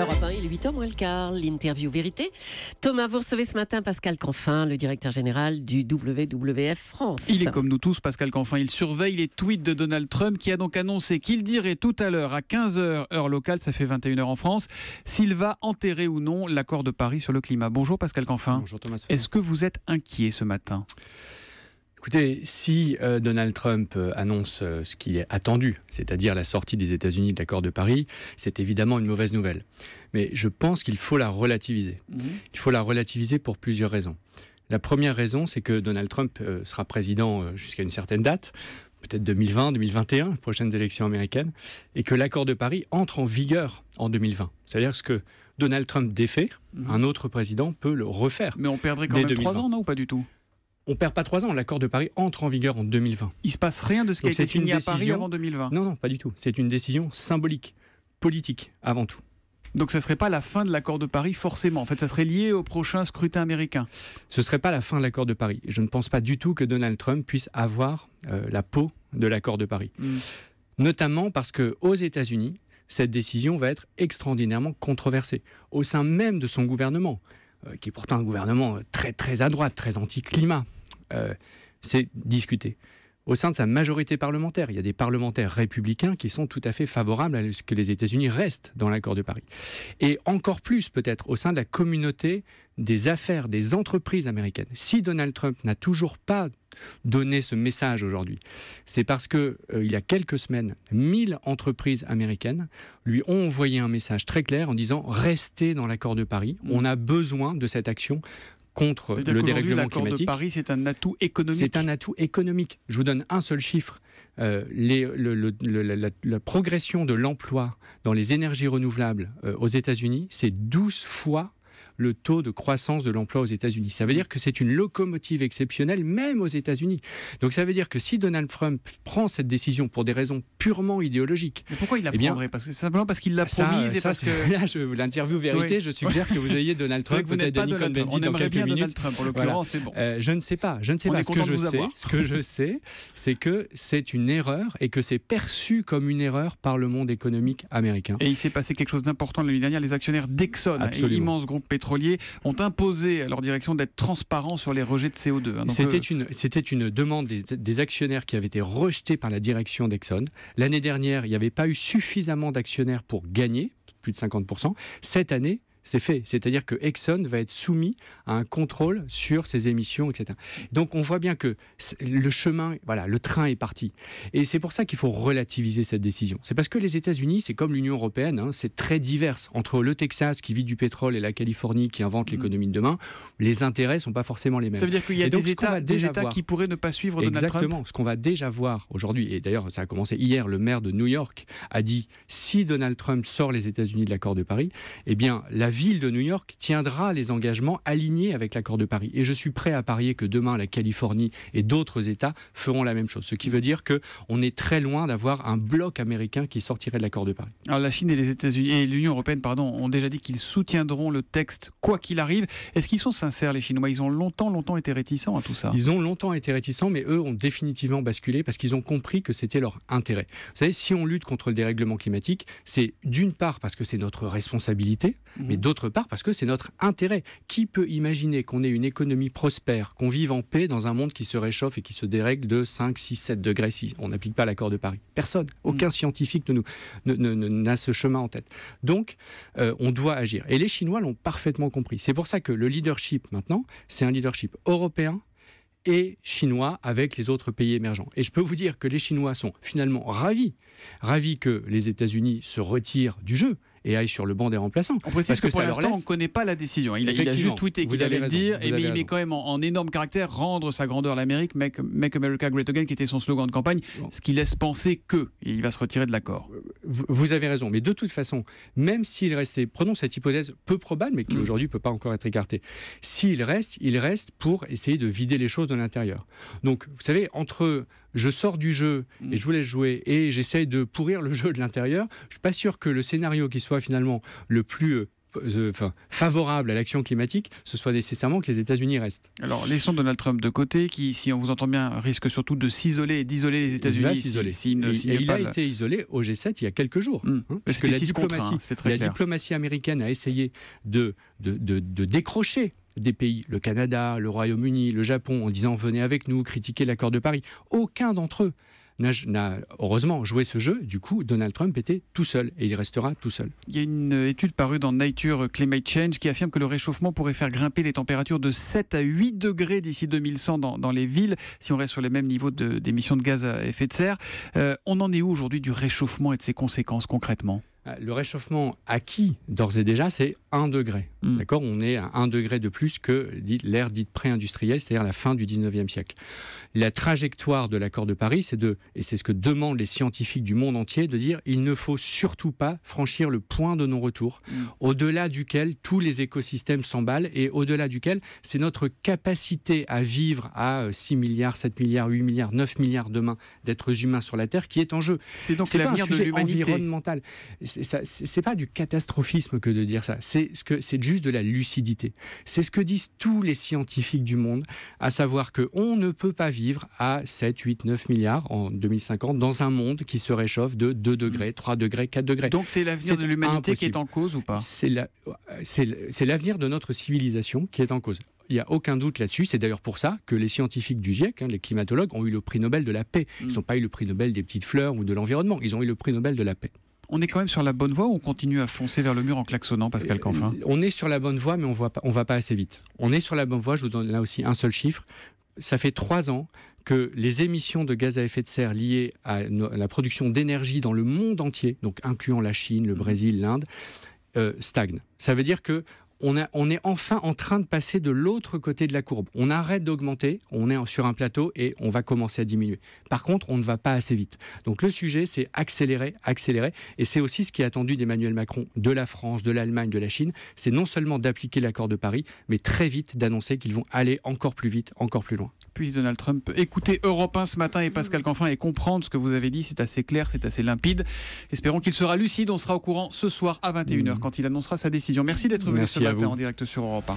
Europe 1, il est 8h moins le quart, l'interview vérité. Thomas, vous recevez ce matin Pascal Canfin, le directeur général du WWF France. Il est comme nous tous, Pascal Canfin, il surveille les tweets de Donald Trump qui a donc annoncé qu'il dirait tout à l'heure à 15h heure locale, ça fait 21h en France, s'il va enterrer ou non l'accord de Paris sur le climat. Bonjour Pascal Canfin. Bonjour Thomas. Est-ce que vous êtes inquiet ce matin ? Écoutez, si Donald Trump annonce ce qui est attendu, c'est-à-dire la sortie des États-Unis de l'accord de Paris, c'est évidemment une mauvaise nouvelle. Mais je pense qu'il faut la relativiser. Il faut la relativiser pour plusieurs raisons. La première raison, c'est que Donald Trump sera président jusqu'à une certaine date, peut-être 2020, 2021, les prochaines élections américaines, et que l'accord de Paris entre en vigueur en 2020. C'est-à-dire ce que Donald Trump défait, un autre président peut le refaire. Mais on perdrait quand même 3 ans, non, ou pas du tout ? On ne perd pas 3 ans, l'accord de Paris entre en vigueur en 2020. Il ne se passe rien de ce qui a été signé à Paris avant 2020 ? Non, pas du tout. C'est une décision symbolique, politique, avant tout. Donc ça ne serait pas la fin de l'accord de Paris forcément. En fait, ça serait lié au prochain scrutin américain. Ce ne serait pas la fin de l'accord de Paris. Je ne pense pas du tout que Donald Trump puisse avoir la peau de l'accord de Paris. Notamment parce qu'aux États-Unis, cette décision va être extraordinairement controversée. Au sein même de son gouvernement, qui est pourtant un gouvernement très, très à droite, très anti-climat, c'est discuté. Au sein de sa majorité parlementaire, il y a des parlementaires républicains qui sont tout à fait favorables à ce que les États-Unis restent dans l'accord de Paris. Et encore plus peut-être au sein de la communauté des affaires, des entreprises américaines. Si Donald Trump n'a toujours pas donné ce message aujourd'hui, c'est parce que il y a quelques semaines, 1000 entreprises américaines lui ont envoyé un message très clair en disant « Restez dans l'accord de Paris, on a besoin de cette action » contre le dérèglement climatique. L'accord de Paris, c'est un atout économique. C'est un atout économique. Je vous donne un seul chiffre. La progression de l'emploi dans les énergies renouvelables aux États-Unis, c'est 12 fois le taux de croissance de l'emploi aux États-Unis. Ça veut dire que c'est une locomotive exceptionnelle, même aux États-Unis. Donc ça veut dire que si Donald Trump prend cette décision pour des raisons purement idéologiques... Mais pourquoi il la prendrait ? Simplement parce qu'il l'a promise et parce que... Là, l'interview vérité, je suggère que vous ayez Donald Trump, peut-être Danny Cohn-Bendit on dans quelques bien minutes. Donald Trump, en l'occurrence, c'est bon. Je ne sais pas. Ce que je sais, c'est que c'est une erreur et que c'est perçu comme une erreur par le monde économique américain. Et il s'est passé quelque chose d'important l'année dernière. Les actionnaires d'Exxon, immense groupe pétrolier, ont imposé à leur direction d'être transparents sur les rejets de CO2. C'était une demande des actionnaires qui avait été rejetée par la direction d'Exxon. L'année dernière, il n'y avait pas eu suffisamment d'actionnaires pour gagner, plus de 50%. Cette année, c'est fait. C'est-à-dire que Exxon va être soumis à un contrôle sur ses émissions, etc. Donc on voit bien que le chemin, le train est parti. Et c'est pour ça qu'il faut relativiser cette décision. C'est parce que les États-Unis, c'est comme l'Union européenne, c'est très divers. Entre le Texas qui vit du pétrole et la Californie qui invente l'économie de demain, les intérêts ne sont pas forcément les mêmes. Ça veut dire qu'il y a des États qui pourraient ne pas suivre Donald Trump. Exactement. Ce qu'on va déjà voir aujourd'hui, et d'ailleurs ça a commencé hier, le maire de New York a dit si Donald Trump sort les États-Unis de l'accord de Paris, eh bien la ville de New York tiendra les engagements alignés avec l'accord de Paris. Et je suis prêt à parier que demain, la Californie et d'autres États feront la même chose. Ce qui veut dire qu'on est très loin d'avoir un bloc américain qui sortirait de l'accord de Paris. Alors la Chine et les États-Unis et l'Union européenne, ont déjà dit qu'ils soutiendront le texte quoi qu'il arrive. Est-ce qu'ils sont sincères, les Chinois ? Ils ont longtemps été réticents à tout ça. Ils ont longtemps été réticents, mais eux ont définitivement basculé parce qu'ils ont compris que c'était leur intérêt. Vous savez, si on lutte contre le dérèglement climatique, c'est d'une part parce que c'est notre responsabilité, mais d'autre part parce que c'est notre intérêt. Qui peut imaginer qu'on ait une économie prospère, qu'on vive en paix dans un monde qui se réchauffe et qui se dérègle de 5, 6, 7 degrés si on n'applique pas l'accord de Paris ? Personne. Aucun scientifique n'a ce chemin en tête. Donc, on doit agir. Et les Chinois l'ont parfaitement compris. C'est pour ça que le leadership maintenant, c'est un leadership européen et chinois avec les autres pays émergents. Et je peux vous dire que les Chinois sont finalement ravis que les États-Unis se retirent du jeu et aille sur le banc des remplaçants. On précise que pour l'instant, on ne connaît pas la décision. Il a juste tweeté qu'il allait le dire, mais il met quand même en énorme caractère rendre sa grandeur à l'Amérique, Make America Great Again, qui était son slogan de campagne, ce qui laisse penser qu'il va se retirer de l'accord. Vous avez raison, mais de toute façon, même s'il restait, prenons cette hypothèse peu probable, mais qui aujourd'hui ne peut pas encore être écartée, s'il reste, il reste pour essayer de vider les choses de l'intérieur. Donc, vous savez, entre je sors du jeu et je vous laisse jouer et j'essaye de pourrir le jeu de l'intérieur, je ne suis pas sûr que le scénario qui soit finalement le plus favorable à l'action climatique, ce soit nécessairement que les États-Unis restent. Alors, laissons Donald Trump de côté, qui, si on vous entend bien, risque surtout de s'isoler et d'isoler les États-Unis. Il va s'isoler. Il a été isolé au G7 il y a quelques jours. Parce que la diplomatie américaine a essayé de décrocher des pays, le Canada, le Royaume-Uni, le Japon, en disant venez avec nous, critiquez l'accord de Paris. Aucun d'entre eux n'a heureusement joué ce jeu. Du coup, Donald Trump était tout seul et il restera tout seul. Il y a une étude parue dans Nature Climate Change qui affirme que le réchauffement pourrait faire grimper les températures de 7 à 8 degrés d'ici 2100 dans les villes, si on reste sur les mêmes niveaux d'émissions de gaz à effet de serre. On en est où aujourd'hui du réchauffement et de ses conséquences concrètement ? Le réchauffement acquis, d'ores et déjà, c'est 1 degré. D'accord ? On est à 1 degré de plus que l'ère dite pré-industrielle, c'est-à-dire la fin du 19e siècle. La trajectoire de l'accord de Paris, et c'est ce que demandent les scientifiques du monde entier, de dire il ne faut surtout pas franchir le point de non-retour, au-delà duquel tous les écosystèmes s'emballent et au-delà duquel c'est notre capacité à vivre à 6 milliards, 7 milliards, 8 milliards, 9 milliards demain d'êtres humains sur la Terre qui est en jeu. C'est donc l'avenir de l'humanité. Environnemental. C'est pas du catastrophisme que de dire ça, c'est juste de la lucidité. C'est ce que disent tous les scientifiques du monde, à savoir qu'on ne peut pas vivre à 7, 8, 9 milliards en 2050 dans un monde qui se réchauffe de 2 degrés, 3 degrés, 4 degrés. Donc c'est l'avenir de l'humanité qui est en cause ou pas ? C'est l'avenir de notre civilisation qui est en cause. Il n'y a aucun doute là-dessus. C'est d'ailleurs pour ça que les scientifiques du GIEC, les climatologues, ont eu le prix Nobel de la paix. Ils n'ont pas eu le prix Nobel des petites fleurs ou de l'environnement. Ils ont eu le prix Nobel de la paix. On est quand même sur la bonne voie ou on continue à foncer vers le mur en klaxonnant, Pascal Canfin ? On est sur la bonne voie, mais on va pas assez vite. On est sur la bonne voie, je vous donne là aussi un seul chiffre. Ça fait 3 ans que les émissions de gaz à effet de serre liées à la production d'énergie dans le monde entier, donc incluant la Chine, le Brésil, l'Inde, stagnent. Ça veut dire que on est enfin en train de passer de l'autre côté de la courbe. On arrête d'augmenter, on est sur un plateau et on va commencer à diminuer. Par contre, on ne va pas assez vite. Donc le sujet, c'est accélérer. Et c'est aussi ce qui est attendu d'Emmanuel Macron, de la France, de l'Allemagne, de la Chine. C'est non seulement d'appliquer l'accord de Paris, mais très vite d'annoncer qu'ils vont aller encore plus vite, encore plus loin. Puis Donald Trump écouter Europe 1 ce matin et Pascal Canfin et comprendre ce que vous avez dit. C'est assez clair, c'est assez limpide. Espérons qu'il sera lucide. On sera au courant ce soir à 21h quand il annoncera sa décision. Merci d'être venu ce matin en direct sur Europe 1.